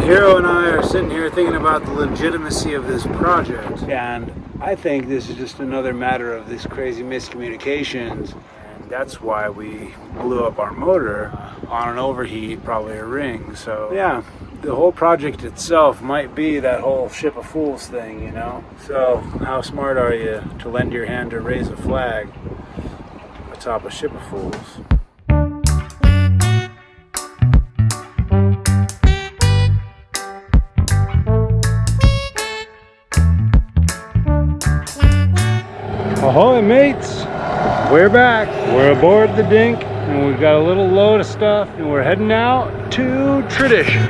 Hero and I are sitting here thinking about the legitimacy of this project, and I think this is just another matter of these crazy miscommunications, and that's why we blew up our motor on an overheat, probably a ring. So yeah, the whole project itself might be that whole ship of fools thing, you know? So how smart are you to lend your hand to raise a flag atop a ship of fools? Ahoy mates, we're back. We're aboard the Dink and we've got a little load of stuff and we're heading out to Tradition.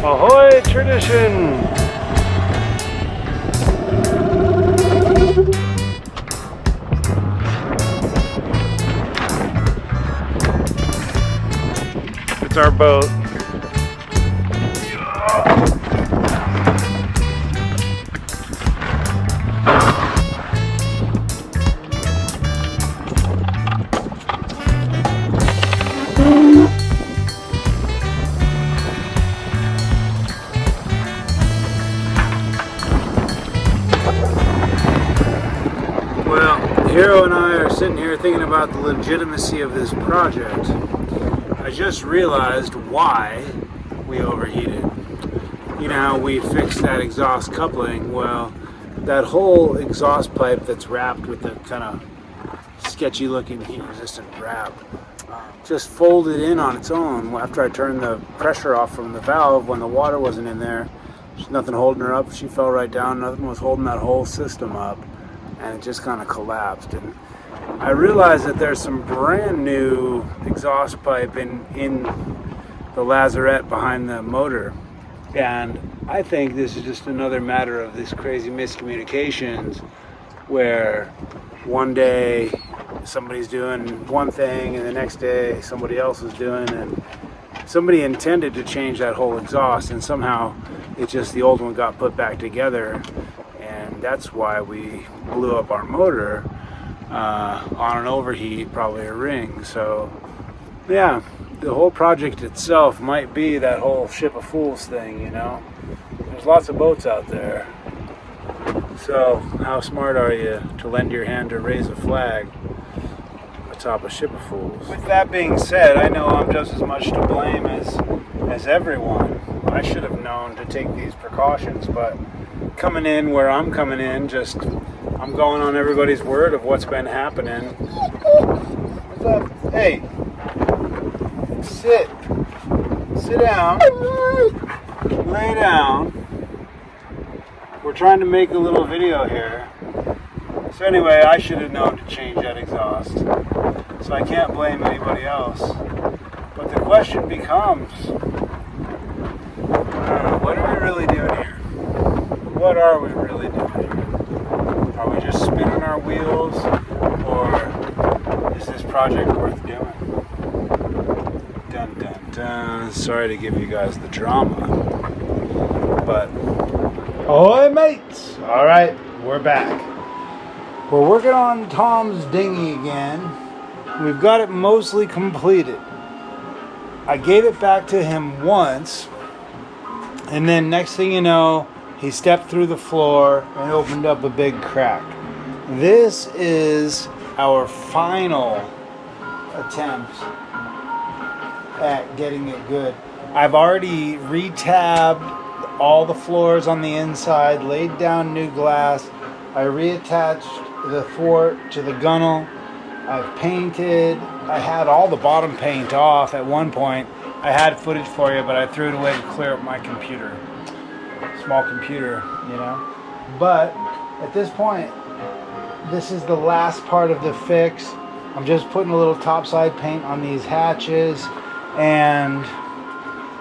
Ahoy, Tradition! It's our boat. Hero and I are sitting here thinking about the legitimacy of this project. I just realized why we overheated. You know how we fixed that exhaust coupling? Well, that whole exhaust pipe that's wrapped with the kind of sketchy looking heat resistant wrap just folded in on its own after I turned the pressure off from the valve when the water wasn't in there. There's nothing holding her up. She fell right down. Nothing was holding that whole system up. And it just kind of collapsed. And I realized that there's some brand new exhaust pipe in the lazarette behind the motor. And I think this is just another matter of these crazy miscommunications where one day somebody's doing one thing and the next day somebody else is doing, and somebody intended to change that whole exhaust and somehow it's just the old one got put back together. And that's why we blew up our motor on an overheat, probably a ring. So yeah, the whole project itself might be that whole ship of fools thing, you know? There's lots of boats out there. So how smart are you to lend your hand to raise a flag atop a ship of fools? With that being said, I know I'm just as much to blame as everyone. I should have known to take these precautions, but coming in where I'm coming in, I'm going on everybody's word of what's been happening. What's up? Hey, sit down, lay down. We're trying to make a little video here. So anyway, I should have known to change that exhaust. So I can't blame anybody else. But the question becomes, what are we really doing here? What are we really doing here? Are we just spinning our wheels, or is this project worth doing? Dun dun dun. Sorry to give you guys the drama, but ahoy mates! All right, we're back. We're working on Tom's dinghy again. We've got it mostly completed. I gave it back to him once, and then next thing you know, he stepped through the floor and opened up a big crack. This is our final attempt at getting it good. I've already re-tabbed all the floors on the inside, laid down new glass. I reattached the thwart to the gunnel. I've painted. I had all the bottom paint off at one point. I had footage for you, but I threw it away to clear up my computer. Small computer, you know. But at this point, this is the last part of the fix. I'm just putting a little topside paint on these hatches, and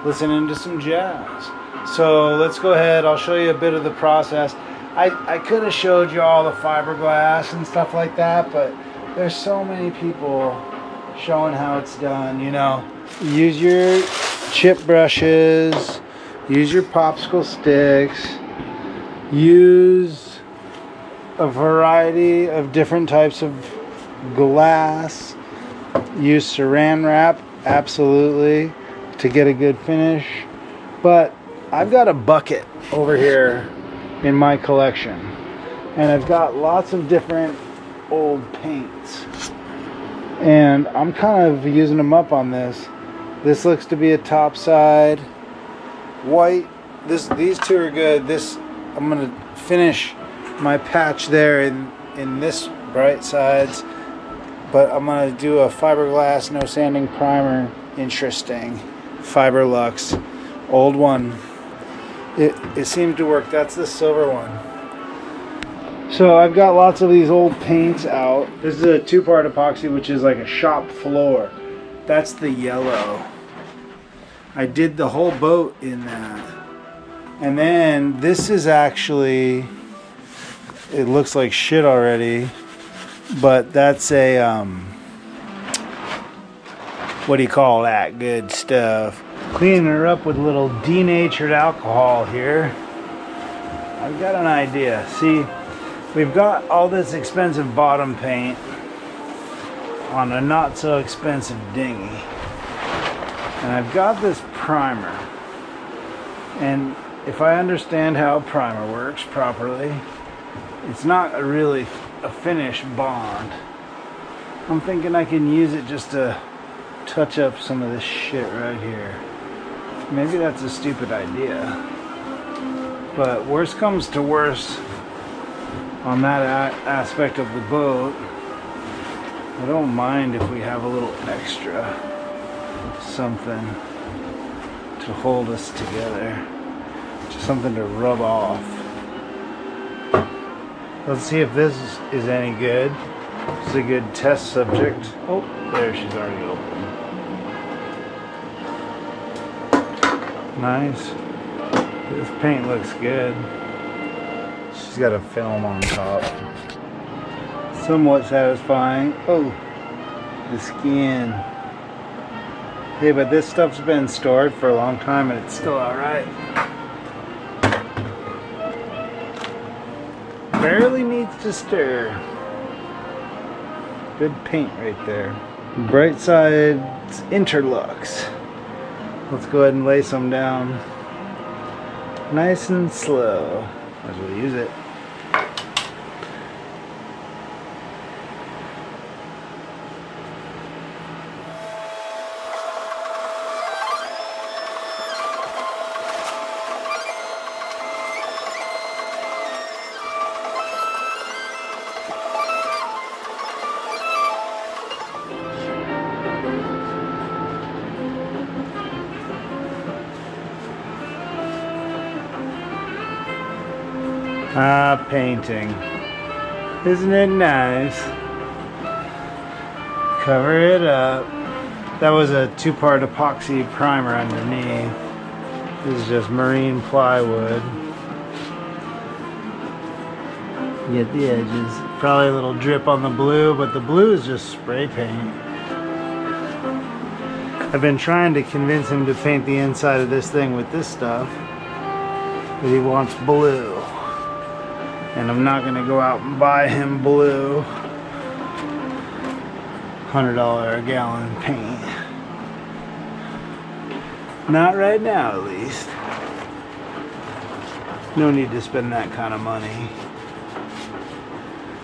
listening to some jazz. So let's go ahead. I'll show you a bit of the process. I could have showed you all the fiberglass and stuff like that, but there's so many people showing how it's done, you know. Use your chip brushes, use your popsicle sticks, use a variety of different types of glass, use saran wrap, absolutely, to get a good finish. But I've got a bucket over here in my collection, and I've got lots of different old paints, and I'm kind of using them up on this. This looks to be a topside white. These two are good. This, I'm gonna finish my patch there in this bright sides, but I'm gonna do a fiberglass no sanding primer. Interesting. Fiberlux, old one. It seemed to work. That's the silver one. So I've got lots of these old paints out. This is a 2-part epoxy, which is like a shop floor. That's the yellow. I did the whole boat in that. And then this is actually, it looks like shit already, but that's a what do you call that good stuff? Cleaning her up with a little denatured alcohol here. I've got an idea. See, we've got all this expensive bottom paint on a not so expensive dinghy, and I've got this primer, and if I understand how primer works properly, it's not really a finished bond. I'm thinking I can use it just to touch up some of this shit right here. Maybe that's a stupid idea, but worst comes to worst on that aspect of the boat, I don't mind if we have a little extra something to hold us together, just something to rub off. Let's see if this is any good. It's a good test subject. Oh, there, she's already open. Nice. This paint looks good. She's got a film on top. Somewhat satisfying. Oh, the skin. Hey, but this stuff's been stored for a long time and it's still alright. Barely needs to stir. Good paint right there. Bright sides interlocks. Let's go ahead and lay some down. Nice and slow as we use it. Ah, painting. Isn't it nice? Cover it up. That was a 2-part epoxy primer underneath. This is just marine plywood. Get the edges. Probably a little drip on the blue, but the blue is just spray paint. I've been trying to convince him to paint the inside of this thing with this stuff, but he wants blue. And I'm not going to go out and buy him blue $100 a gallon paint. Not right now, at least. No need to spend that kind of money.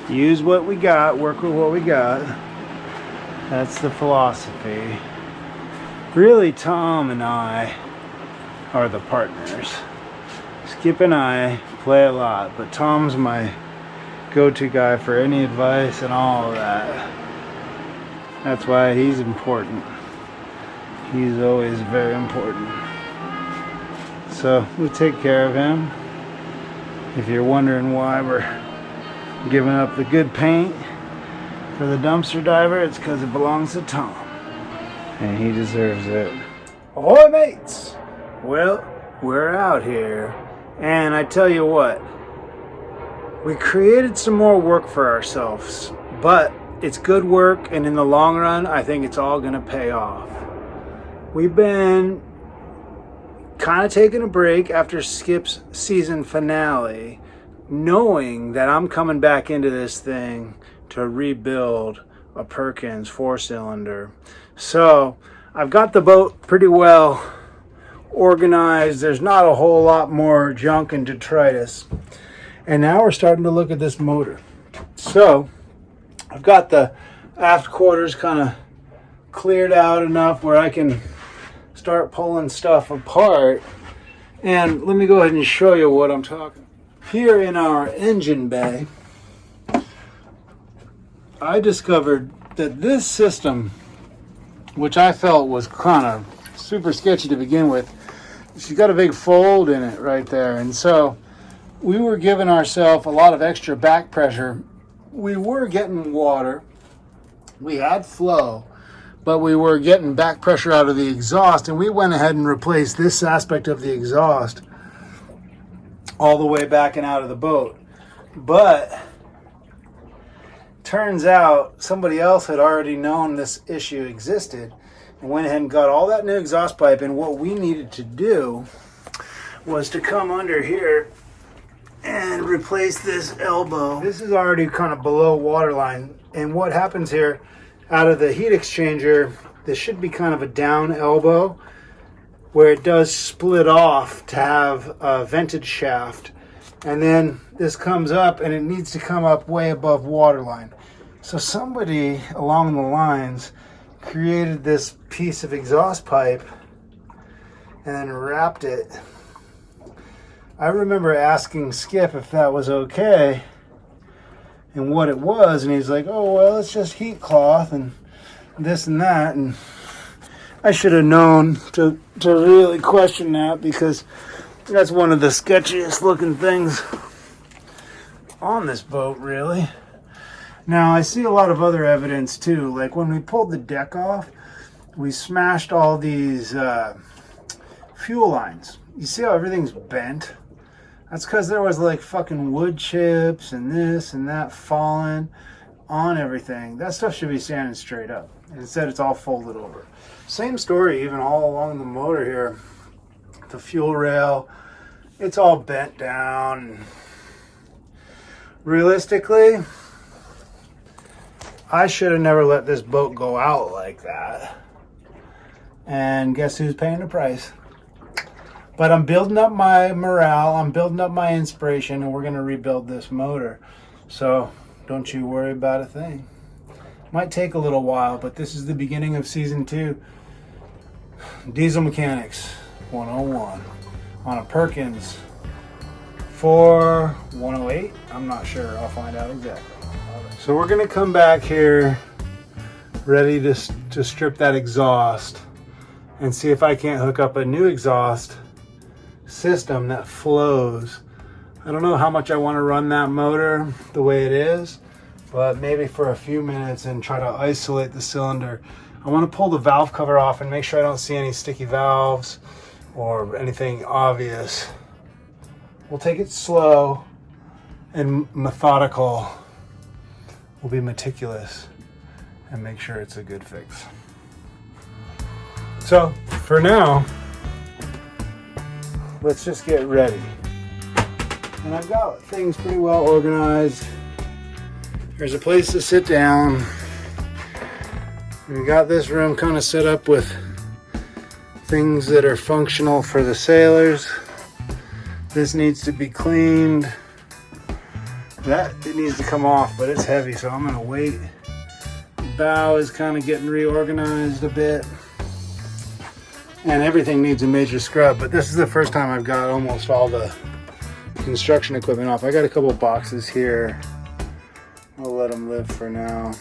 Use what we got, work with what we got. That's the philosophy. Really, Tom and I are the partners. Skip and I play a lot, but Tom's my go-to guy for any advice and all of that. That's why he's important. He's always very important. So we take care of him. If you're wondering why we're giving up the good paint for the dumpster diver, it's because it belongs to Tom. and he deserves it. Ahoy, mates! Well, we're out here, and I tell you what, we created some more work for ourselves, but it's good work, and in the long run, I think it's all gonna pay off. We've been kind of taking a break after Skip's season finale, knowing that I'm coming back into this thing to rebuild a Perkins 4-cylinder. So I've got the boat pretty well organized. There's not a whole lot more junk and detritus. And now we're starting to look at this motor. So I've got the aft quarters kind of cleared out enough where I can start pulling stuff apart. And let me go ahead and show you what I'm talking about. Here in our engine bay, I discovered that this system, which I felt was kind of super sketchy to begin with, she's got a big fold in it right there. And so we were giving ourselves a lot of extra back pressure. We were getting water, we had flow, but we were getting back pressure out of the exhaust, and we went ahead and replaced this aspect of the exhaust all the way back and out of the boat. But turns out somebody else had already known this issue existed and went ahead and got all that new exhaust pipe, and what we needed to do was to come under here and replace this elbow. This is already kind of below waterline, and what happens here, out of the heat exchanger, this should be kind of a down elbow where it does split off to have a vented shaft, and then this comes up and it needs to come up way above waterline. So somebody along the lines created this piece of exhaust pipe and then wrapped it. I remember asking Skip if that was okay and what it was, and he's like, oh, well, it's just heat cloth and this and that. And I should have known to really question that, because that's one of the sketchiest looking things on this boat, really. Now, I see a lot of other evidence too. Like when we pulled the deck off, we smashed all these fuel lines. You see how everything's bent? That's because there was like fucking wood chips and this and that falling on everything. That stuff should be standing straight up. Instead, it's all folded over. Same story even all along the motor here. The fuel rail, it's all bent down. Realistically, I should have never let this boat go out like that. And guess who's paying the price? But I'm building up my morale, I'm building up my inspiration, and we're going to rebuild this motor. So don't you worry about a thing. Might take a little while, but this is the beginning of season 2. Diesel Mechanics 101 on a Perkins 4108. I'm not sure. I'll find out exactly. So we're going to come back here ready to strip that exhaust and see if I can't hook up a new exhaust system that flows. I don't know how much I want to run that motor the way it is, but maybe for a few minutes and try to isolate the cylinder. I want to pull the valve cover off and make sure I don't see any sticky valves or anything obvious. We'll take it slow and methodical. We'll be meticulous and make sure it's a good fix. So for now, let's just get ready. And I've got things pretty well organized. There's a place to sit down. We got this room kind of set up with things that are functional for the sailors. This needs to be cleaned. It needs to come off, but it's heavy, so I'm gonna wait. The bow is kind of getting reorganized a bit. And everything needs a major scrub, but this is the first time I've got almost all the construction equipment off. I got a couple boxes here. I'll let them live for now.